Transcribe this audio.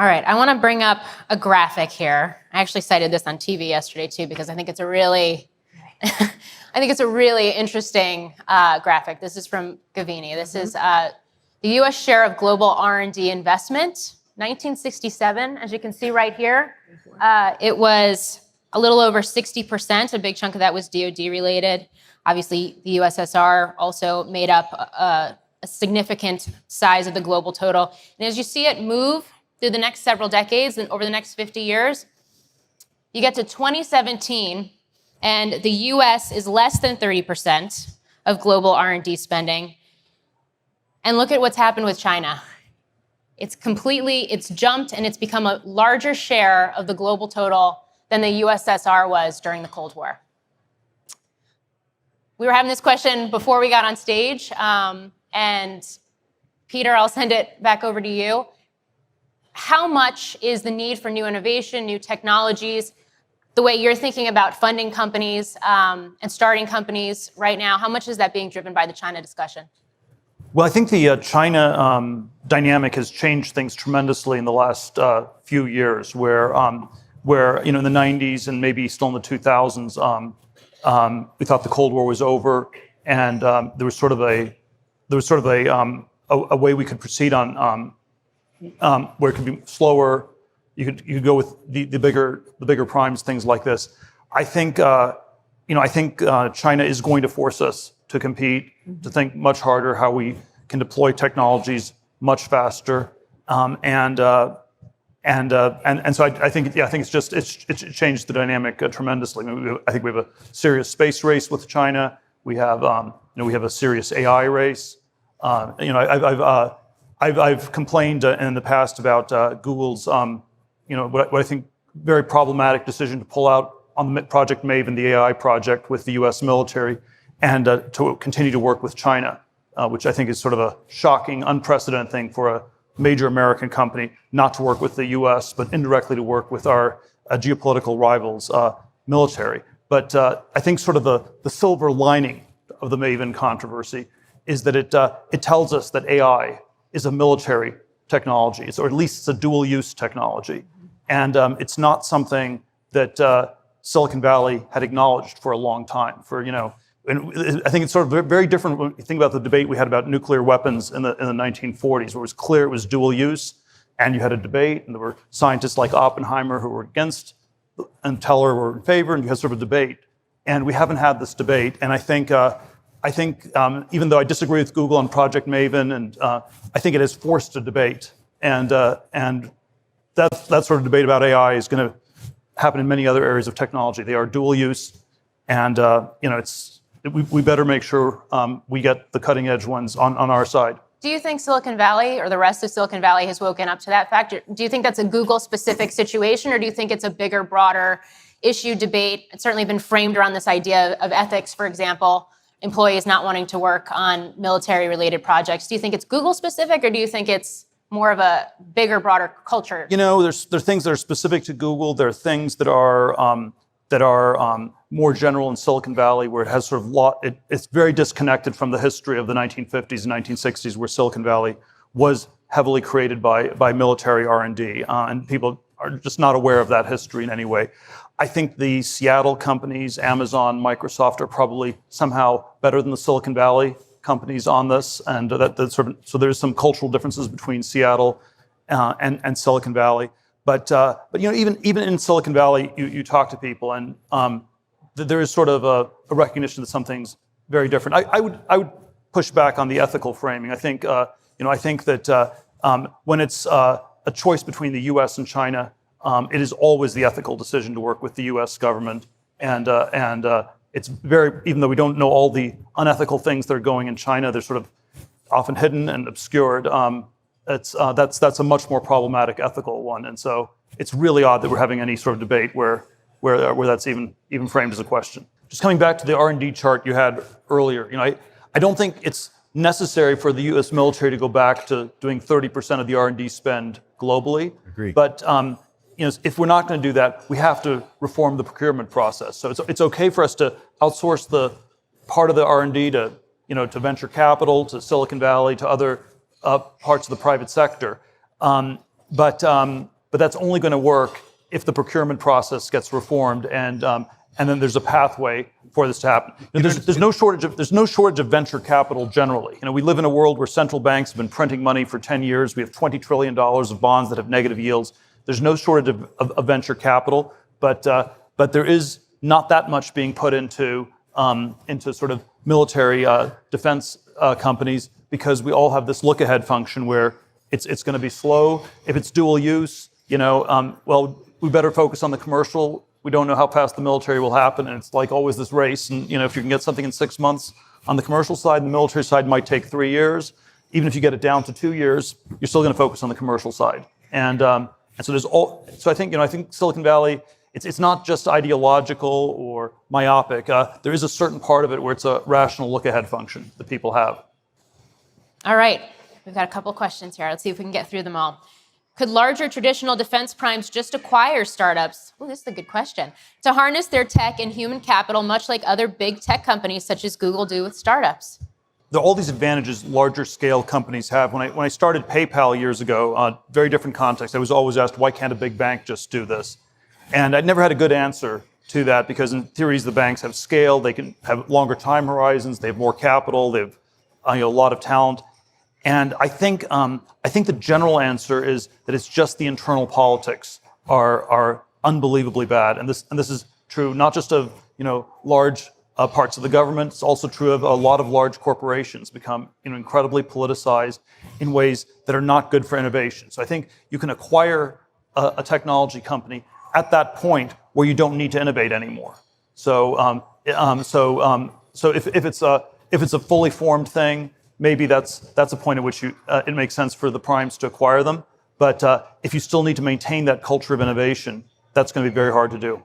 All right, I want to bring up a graphic here. I actually cited this on TV yesterday too because I think it's a really, interesting graphic. This is from Gavini. This is the U.S. share of global R&D investment, 1967. As you can see right here, it was a little over 60%. A big chunk of that was DoD related. Obviously, the USSR also made up a significant size of the global total. And as you see it move through the next several decades and over the next 50 years, you get to 2017, and the US is less than 30% of global R&D spending. And look at what's happened with China. It's jumped and it's become a larger share of the global total than the USSR was during the Cold War. We were having this question before we got on stage, and Peter, I'll send it back over to you. How much is the need for new innovation, new technologies, the way you're thinking about funding companies and starting companies right now, how much is that being driven by the China discussion? Well, I think the China dynamic has changed things tremendously in the last few years, where in the 90s and maybe still in the 2000s, we thought the Cold War was over, and there was sort of a way we could proceed on where it could be slower. You could go with the bigger primes, things like this. I think China is going to force us to compete, to think much harder how we can deploy technologies much faster, and so I think it's changed the dynamic tremendously. I think we have a serious space race with China. We have a serious AI race. I've complained in the past about Google's what I think very problematic decision to pull out on the Project Maven, the AI project with the U.S. military, and to continue to work with China, which I think is sort of a shocking, unprecedented thing for a major American company not to work with the U.S., but indirectly to work with our geopolitical rivals' military. But I think sort of the silver lining of the Maven controversy is that it tells us that AI is a military technology, or at least it's a dual-use technology. And it's not something that Silicon Valley had acknowledged for a long time. And I think it's sort of very different when you think about the debate we had about nuclear weapons in the 1940s, where it was clear it was dual use, and you had a debate, and there were scientists like Oppenheimer who were against, and Teller were in favor, and you had sort of a debate. And we haven't had this debate, and I think even though I disagree with Google on Project Maven, and I think it has forced a debate, and that sort of debate about AI is going to happen in many other areas of technology. They are dual use, and we better make sure we get the cutting edge ones on our side. Do you think Silicon Valley or the rest of Silicon Valley has woken up to that fact? Do you think that's a Google-specific situation, or do you think it's a bigger, broader issue debate? It's certainly been framed around this idea of ethics, for example, employees not wanting to work on military-related projects. Do you think it's Google-specific, or do you think it's more of a bigger, broader culture? There's things that are specific to Google. There are things that are more general in Silicon Valley, where it has sort of it's very disconnected from the history of the 1950s and 1960s, where Silicon Valley was heavily created by military R&D, and people are just not aware of that history in any way. I think the Seattle companies, Amazon, Microsoft, are probably somehow better than the Silicon Valley companies on this, and so there's some cultural differences between Seattle and Silicon Valley. But even in Silicon Valley, you talk to people, and there is sort of a recognition that something's very different. I would push back on the ethical framing. I think that when it's a choice between the U.S. and China, it is always the ethical decision to work with the U.S. government, and it's even though we don't know all the unethical things that are going in China, they're sort of often hidden and obscured. That's a much more problematic ethical one, and so it's really odd that we're having any sort of debate where that's even framed as a question. Just coming back to the R&D chart you had earlier, I don't think it's necessary for the U.S. military to go back to doing 30% of the R&D spend globally. Agreed. But if we're not going to do that, we have to reform the procurement process. So it's okay for us to outsource the part of the R&D to venture capital, to Silicon Valley, to other parts of the private sector. that's only going to work if the procurement process gets reformed, and then there's a pathway for this to happen. There's no shortage of venture capital generally. We live in a world where central banks have been printing money for 10 years. We have $20 trillion of bonds that have negative yields. There's no shortage of venture capital, but there is not that much being put into sort of military defense companies, because we all have this look-ahead function where it's going to be slow. If it's dual use, we better focus on the commercial. We don't know how fast the military will happen, and it's like always this race. And if you can get something in 6 months on the commercial side, the military side might take 3 years. Even if you get it down to 2 years, you're still going to focus on the commercial side. And so there's all. So I think Silicon Valley, it's not just ideological or myopic. There is a certain part of it where it's a rational look-ahead function that people have. All right, we've got a couple questions here. Let's see if we can get through them all. Could larger traditional defense primes just acquire startups? Oh, this is a good question. To harness their tech and human capital, much like other big tech companies such as Google do with startups? There are all these advantages larger scale companies have. When I started PayPal years ago, very different context, I was always asked, why can't a big bank just do this? And I never had a good answer to that, because in theories the banks have scale, they can have longer time horizons, they have more capital, they have a lot of talent. And I think the general answer is that it's just the internal politics are unbelievably bad, and this is true not just of large parts of the government. It's also true of a lot of large corporations become incredibly politicized in ways that are not good for innovation. So I think you can acquire a technology company at that point where you don't need to innovate anymore. So if it's a fully formed thing, maybe that's a point at which it makes sense for the primes to acquire them. But if you still need to maintain that culture of innovation, that's going to be very hard to do.